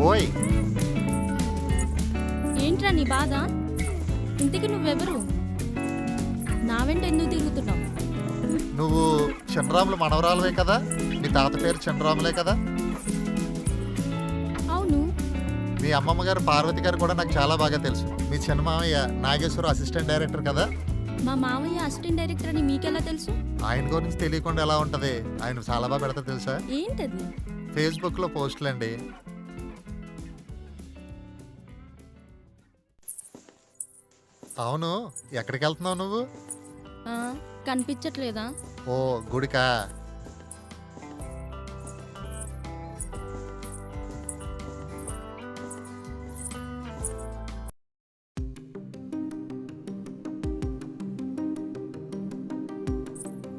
ఓయ్ ఏంట్రా నీ బాధ? ఇంతకి నువ్వెవరు? నా వెంట ఎందుకు తిరుగుతున్నావు? నువ్వు చిన్నరాములు మనవరాలువే కదా? మీ తాత పేరు చిన్నరాములే కదా? అవును. మీ అమ్మమ్మ గారు పార్వతి గారు కూడా నాకు చాలా బాగా తెలుసు. మీ చిన్న మామయ్య నాగేశ్వర అసిస్టెంట్ డైరెక్టర్ కదా? మా మామయ్య అసిస్టెంట్ డైరెక్టర్ అని మీకెలా తెలుసు? ఆయన గురించి తెలియకుండా ఎలా ఉంటది? ఆయన చాలా బాగా పెడతా తెలుసా? ఏంటది? ఫేస్బుక్ లో పోస్టులు అండి. అవును, ఎక్కడికి వెళ్తున్నావు నువ్వు? కనిపించట్లేదా? ఓ గుడికా?